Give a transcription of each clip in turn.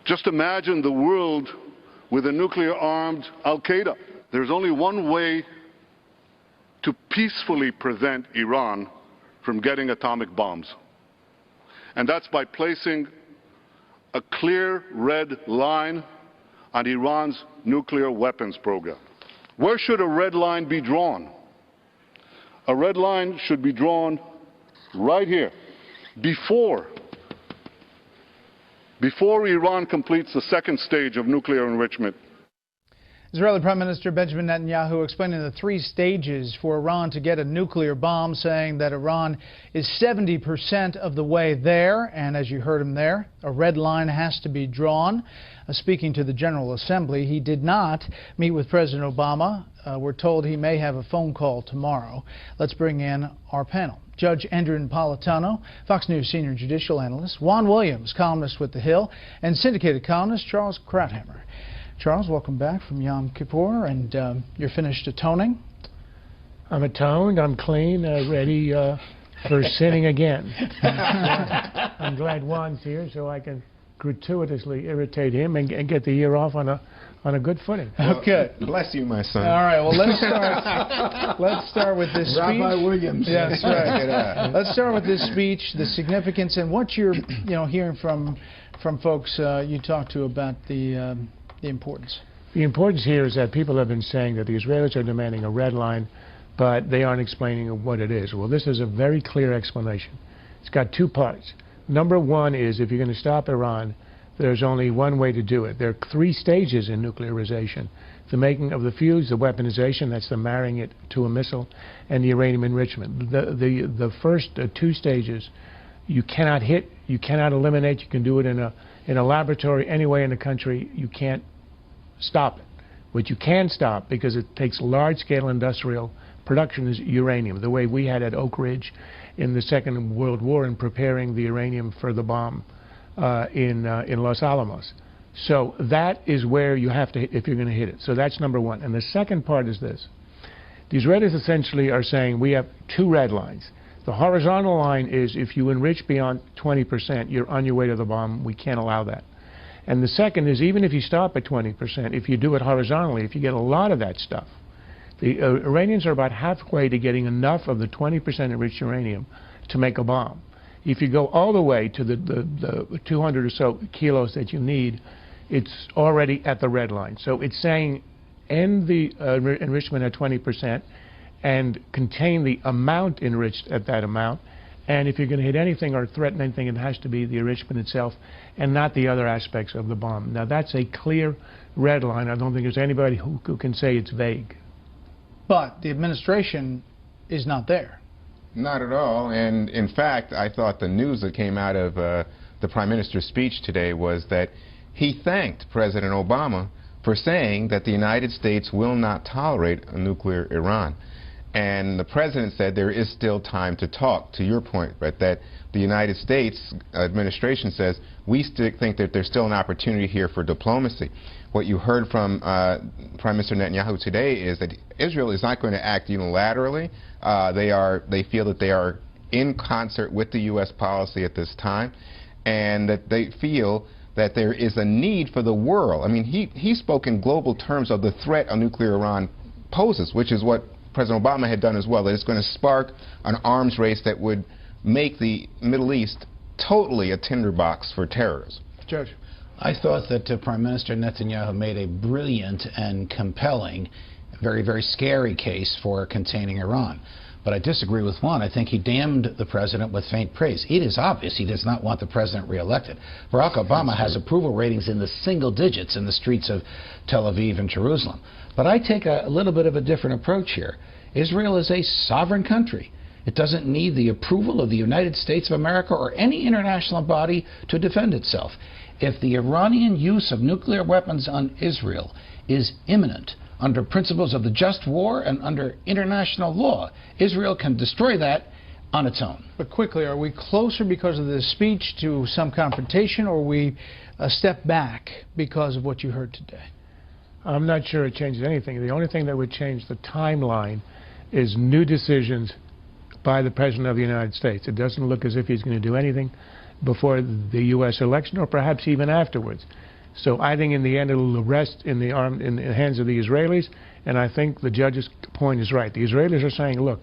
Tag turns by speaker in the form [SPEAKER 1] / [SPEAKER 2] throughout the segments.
[SPEAKER 1] Just imagine the world with a nuclear-armed Al-Qaeda. There's only one way to peacefully prevent Iran from getting atomic bombs, and that's by placing a clear red line on Iran's nuclear weapons program. Where should a red line be drawn? A red line should be drawn right here, before Iran completes the second stage of nuclear enrichment.
[SPEAKER 2] Israeli Prime Minister Benjamin Netanyahu explaining the 3 stages for Iran to get a nuclear bomb, saying that Iran is 70% of the way there, and as you heard him there, a red line has to be drawn. Speaking to the General Assembly, he did not meet with President Obama. We're told he may have a phone call tomorrow. Let's bring in our panel. Judge Andrew Napolitano, Fox News senior judicial analyst, Juan Williams, columnist with The Hill, and syndicated columnist Charles Krauthammer. Charles, welcome back from Yom Kippur, and you're finished atoning?
[SPEAKER 3] I'm atoned, I'm clean, ready for sinning again. I'm glad Juan's here so I can gratuitously irritate him and get the year off on a good footing.
[SPEAKER 2] Okay.
[SPEAKER 4] Bless you, my son.
[SPEAKER 2] All right, well, let's start with this speech.
[SPEAKER 4] Rabbi Williams.
[SPEAKER 2] Yes, right. Let's start with this speech, the significance, and what you're hearing from folks you talked to about the importance.
[SPEAKER 3] The importance here is that people have been saying that the Israelis are demanding a red line, but they aren't explaining what it is. Well, this is a very clear explanation. It's got 2 parts. Number 1 is, if you're going to stop Iran, there's only one way to do it. There are 3 stages in nuclearization: the making of the fuse, the weaponization, that's the marrying it to a missile, and the uranium enrichment. The first 2 stages you cannot hit, you cannot eliminate. You can do it in a laboratory anywhere in the country. You can't stop it. What you can stop, because it takes large-scale industrial production, is uranium, the way we had at Oak Ridge in the Second World War in preparing the uranium for the bomb in Los Alamos. So that is where you have to hit if you're going to hit it. So that's number 1. And the second part is this. The Israelis essentially are saying we have 2 red lines. The horizontal line is if you enrich beyond 20%, you're on your way to the bomb. We can't allow that. And the second is, even if you stop at 20%, if you do it horizontally, if you get a lot of that stuff, the Iranians are about halfway to getting enough of the 20% enriched uranium to make a bomb. If you go all the way to the 200 or so kilos that you need, it's already at the red line. So it's saying end the enrichment at 20% and contain the amount enriched at that amount. And if you're going to hit anything or threaten anything, it has to be the enrichment itself and not the other aspects of the bomb. Now, that's a clear red line. I don't think there's anybody who can say it's vague.
[SPEAKER 2] But the administration is not there.
[SPEAKER 4] Not at all. And in fact, I thought the news that came out of the Prime Minister's speech today was that he thanked President Obama for saying that the United States will not tolerate a nuclear Iran. And the President said there is still time to talk, to your point, right, that the United States administration says we still think that there's still an opportunity here for diplomacy. What you heard from Prime Minister Netanyahu today is that Israel is not going to act unilaterally. They feel that they are in concert with the U.S. policy at this time, and that they feel that there is a need for the world. I mean, he spoke in global terms of the threat a nuclear Iran poses, which is what President Obama had done as well, that it's going to spark an arms race that would make the Middle East totally a tinderbox for terrorism.
[SPEAKER 2] Judge.
[SPEAKER 5] I thought that Prime Minister Netanyahu made a brilliant and compelling, very, very scary case for containing Iran. But I disagree with Juan. I think he damned the president with faint praise. It is obvious he does not want the president reelected. Barack Obama has approval ratings in the single digits in the streets of Tel Aviv and Jerusalem. But I take a little bit of a different approach here. Israel is a sovereign country. It doesn't need the approval of the United States of America or any international body to defend itself. If the Iranian use of nuclear weapons on Israel is imminent under principles of the just war and under international law, Israel can destroy that on its own.
[SPEAKER 2] But quickly, are we closer because of this speech to some confrontation, or are we a step back because of what you heard today?
[SPEAKER 3] I'm not sure it changes anything. The only thing that would change the timeline is new decisions by the President of the United States. It doesn't look as if he's going to do anything before the U.S. election or perhaps even afterwards. So I think in the end it'll rest in the hands of the Israelis, and I think the judge's point is right. The Israelis are saying, look,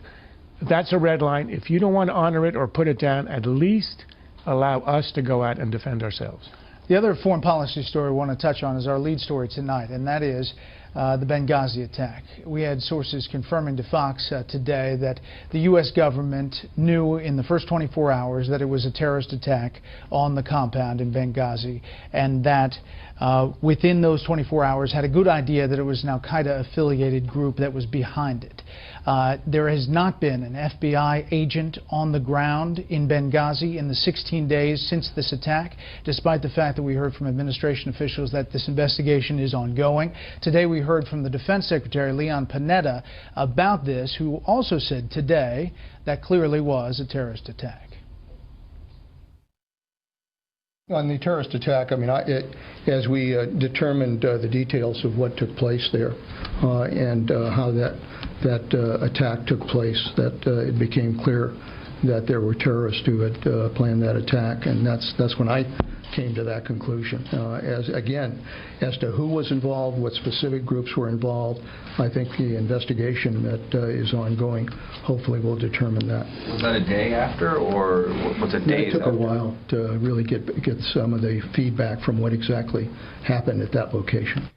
[SPEAKER 3] that's a red line. If you don't want to honor it or put it down, at least allow us to go out and defend ourselves.
[SPEAKER 2] The other foreign policy story we want to touch on is our lead story tonight, and that is the Benghazi attack. We had sources confirming to Fox today that the U.S. government knew in the first 24 hours that it was a terrorist attack on the compound in Benghazi, and that within those 24 hours had a good idea that it was an al-Qaeda affiliated group that was behind it. There has not been an FBI agent on the ground in Benghazi in the 16 days since this attack, despite the fact that we heard from administration officials that this investigation is ongoing. Today we heard from the Defense Secretary, Leon Panetta, about this, who also said today that clearly was a terrorist attack.
[SPEAKER 6] On the terrorist attack, I mean, as we determined the details of what took place there and how that attack took place, that it became clear that there were terrorists who had planned that attack, and that's when I came to that conclusion. As to who was involved, what specific groups were involved, I think the investigation that is ongoing hopefully will determine that.
[SPEAKER 7] Was that a day after, or was it days
[SPEAKER 6] after? It took
[SPEAKER 7] a
[SPEAKER 6] while to really get some of the feedback from what exactly happened at that location.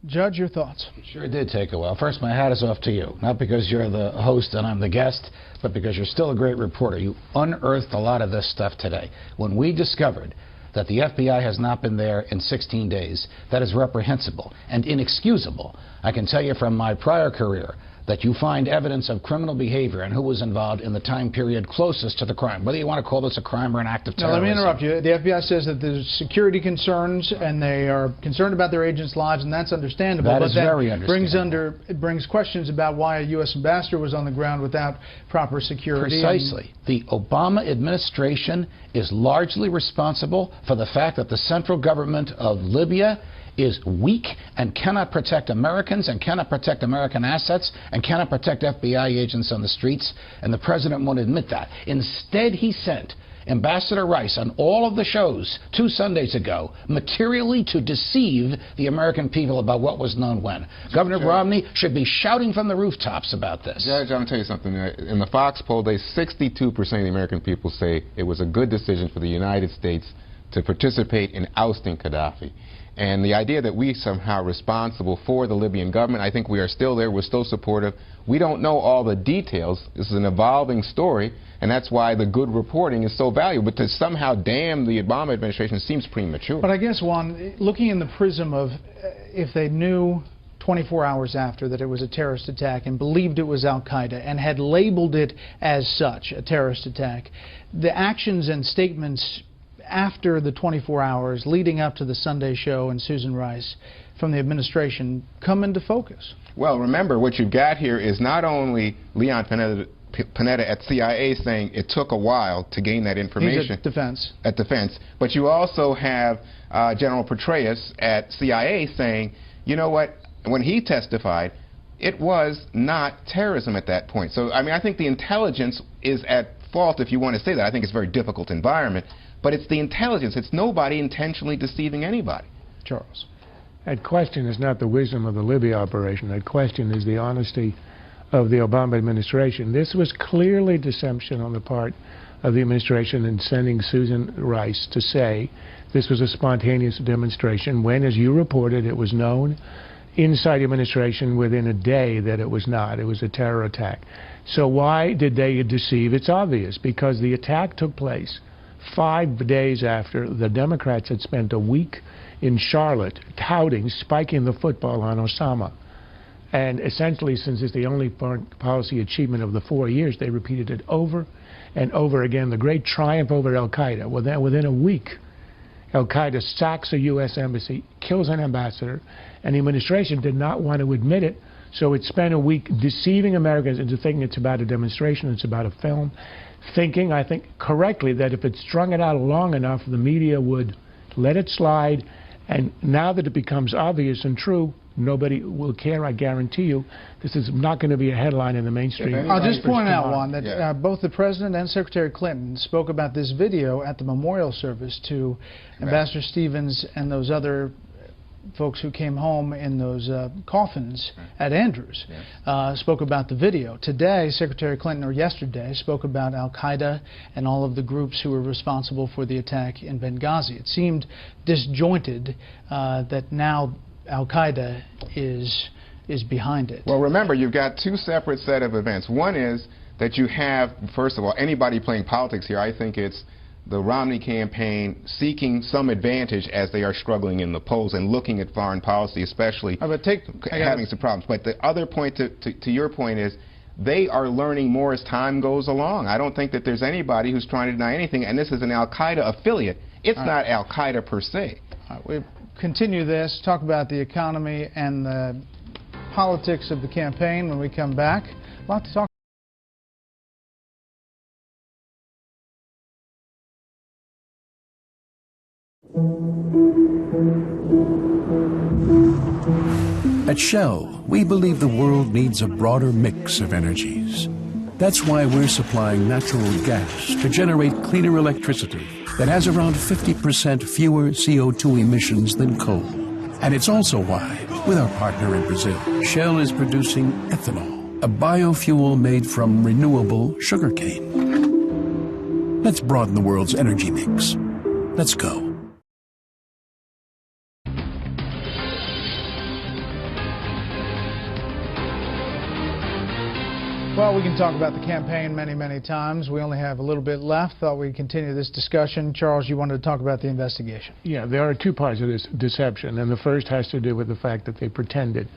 [SPEAKER 2] Judge, your thoughts?
[SPEAKER 5] It sure did take a while. First, my hat is off to you. Not because you're the host and I'm the guest, but because you're still a great reporter. You unearthed a lot of this stuff today. When we discovered that the FBI has not been there in 16 days, that is reprehensible and inexcusable. I can tell you from my prior career that you find evidence of criminal behavior and who was involved in the time period closest to the crime, whether you want to call this a crime or an act of terrorism.
[SPEAKER 2] Now, let me interrupt you. The FBI says that there's security concerns and they are concerned about their agents' lives, and that's understandable.
[SPEAKER 5] That is very understandable.
[SPEAKER 2] It brings questions about why a U.S. ambassador was on the ground without proper security.
[SPEAKER 5] Precisely. The Obama administration is largely responsible for the fact that the central government of Libya is weak and cannot protect Americans and cannot protect American assets and cannot protect FBI agents on the streets, and the president won't admit that. Instead, he sent Ambassador Rice on all of the shows 2 Sundays ago, materially to deceive the American people about what was known when. Governor Romney should be shouting from the rooftops about this.
[SPEAKER 4] Judge, I'm going to tell you something. In the Fox poll, 62% of the American people say it was a good decision for the United States to participate in ousting Gaddafi. And the idea that we somehow responsible for the Libyan government, I think we are still there, we're still supportive. We don't know all the details. This is an evolving story, and that's why the good reporting is so valuable. But to somehow damn the Obama administration seems premature.
[SPEAKER 2] But I guess, Juan, looking in the prism of if they knew 24 hours after that it was a terrorist attack and believed it was al-Qaeda and had labeled it as such, a terrorist attack, the actions and statements after the 24 hours leading up to the Sunday show and Susan Rice from the administration come into focus.
[SPEAKER 4] Well, remember, what you've got here is not only Leon Panetta at CIA saying it took a while to gain that information.
[SPEAKER 2] He's at Defense.
[SPEAKER 4] But you also have General Petraeus at CIA saying, you know what, when he testified, it was not terrorism at that point. So, I mean, I think the intelligence is at fault, if you want to say that. I think it's a very difficult environment. But it's the intelligence. It's nobody intentionally deceiving anybody.
[SPEAKER 2] Charles.
[SPEAKER 3] That question is not the wisdom of the Libya operation. That question is the honesty of the Obama administration. This was clearly deception on the part of the administration in sending Susan Rice to say this was a spontaneous demonstration when, as you reported, it was known inside the administration within a day that it was not. It was a terror attack. So why did they deceive? It's obvious, because the attack took place 5 days after the Democrats had spent a week in Charlotte touting spiking the football on Osama. And essentially, since it's the only foreign policy achievement of the 4 years, they repeated it over and over again, the great triumph over al-Qaeda. Well, then within a week, al-Qaeda sacks a U.S. embassy, kills an ambassador, and the administration did not want to admit it, so it spent a week deceiving Americans into thinking it's about a demonstration, it's about a film, thinking, I think correctly, that if it strung it out long enough, the media would let it slide. And now that it becomes obvious and true, nobody will care, I guarantee you. This is not going to be a headline in the mainstream.
[SPEAKER 2] I'll just point out, Juan, that both the President and Secretary Clinton spoke about this video at the memorial service to Ambassador Stevens and those other folks who came home in those coffins at Andrews, spoke about the video. Today, Secretary Clinton, or yesterday, spoke about Al-Qaeda and all of the groups who were responsible for the attack in Benghazi. It seemed disjointed that now Al-Qaeda is behind it.
[SPEAKER 4] Well, remember, you've got two separate set of events. One is that you have, first of all, anybody playing politics here, I think it's the Romney campaign seeking some advantage as they are struggling in the polls and looking at foreign policy, especially having some problems. But the other point, to your point, is they are learning more as time goes along. I don't think that there's anybody who's trying to deny anything, and this is an Al-Qaeda affiliate. It's not Al-Qaeda per se.
[SPEAKER 2] We continue this, talk about the economy and the politics of the campaign when we come back. A lot to talk about.
[SPEAKER 8] At Shell, we believe the world needs a broader mix of energies. That's why we're supplying natural gas to generate cleaner electricity that has around 50% fewer CO2 emissions than coal. And it's also why, with our partner in Brazil, Shell is producing ethanol, a biofuel made from renewable sugarcane. Let's broaden the world's energy mix. Let's go.
[SPEAKER 2] Well, we can talk about the campaign many, many times. We only have a little bit left. Thought we'd continue this discussion. Charles, you wanted to talk about the investigation.
[SPEAKER 3] Yeah, there are two parts of this deception, and the first has to do with the fact that they pretended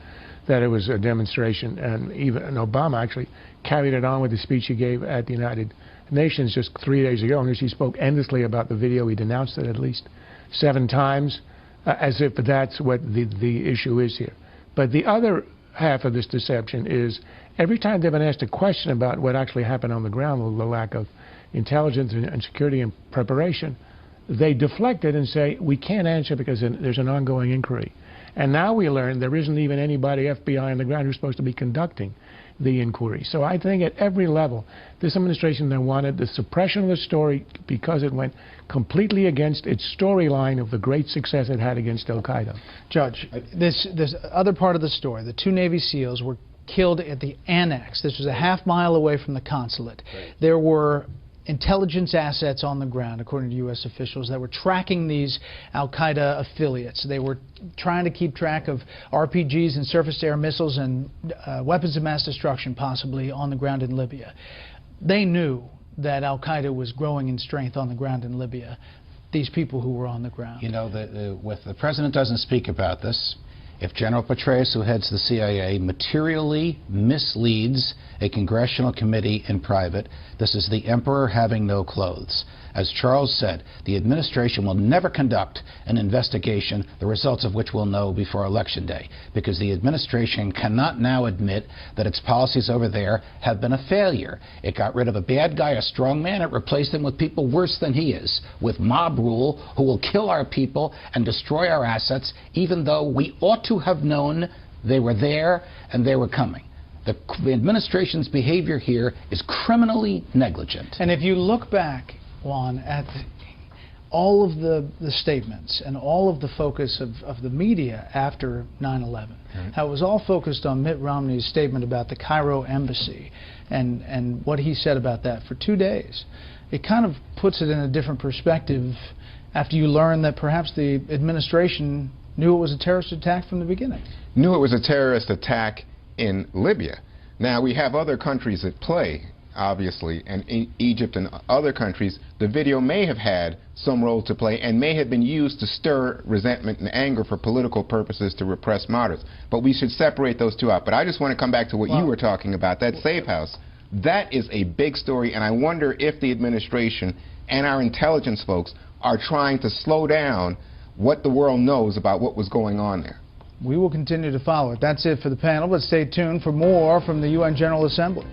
[SPEAKER 3] that it was a demonstration, and Obama actually carried it on with the speech he gave at the United Nations just 3 days ago, in which he spoke endlessly about the video. He denounced it at least 7 times, as if that's what the issue is here. But the other half of this deception is every time they've been asked a question about what actually happened on the ground, the lack of intelligence and security and preparation, they deflect it and say, we can't answer because there's an ongoing inquiry. And now we learn there isn't even anybody FBI on the ground who's supposed to be conducting the inquiry. So I think at every level, this administration then wanted the suppression of the story because it went completely against its storyline of the great success it had against Al-Qaeda.
[SPEAKER 2] Judge, this other part of the story, the 2 Navy SEALs were killed at the annex. This was a half-mile away from the consulate. Right. There were intelligence assets on the ground, according to U.S. officials, that were tracking these Al-Qaeda affiliates. They were trying to keep track of RPGs and surface-to-air missiles and weapons of mass destruction, possibly, on the ground in Libya. They knew that Al-Qaeda was growing in strength on the ground in Libya, these people who were on the ground.
[SPEAKER 5] You know, the president doesn't speak about this. If General Petraeus, who heads the CIA, materially misleads a congressional committee in private, this is the emperor having no clothes. As Charles said, the administration will never conduct an investigation, the results of which we'll know before Election Day, because the administration cannot now admit that its policies over there have been a failure. It got rid of a bad guy, a strong man. It replaced him with people worse than he is, with mob rule, who will kill our people and destroy our assets, even though we ought to have known they were there and they were coming. The administration's behavior here is criminally negligent.
[SPEAKER 2] And if you look back, Juan, at all of the statements and all of the focus of the media after 9/11, how it was all focused on Mitt Romney's statement about the Cairo embassy and what he said about that for 2 days, it kind of puts it in a different perspective after you learn that perhaps the administration knew it was a terrorist attack from the beginning.
[SPEAKER 4] Knew it was a terrorist attack in Libya. Now, we have other countries at play, obviously, and in Egypt and other countries. The video may have had some role to play and may have been used to stir resentment and anger for political purposes to repress moderates. But we should separate those two out. But I just want to come back to what you were talking about, that safe house. That is a big story, and I wonder if the administration and our intelligence folks are trying to slow down what the world knows about what was going on there.
[SPEAKER 2] We will continue to follow it. That's it for the panel, but stay tuned for more from the UN General Assembly.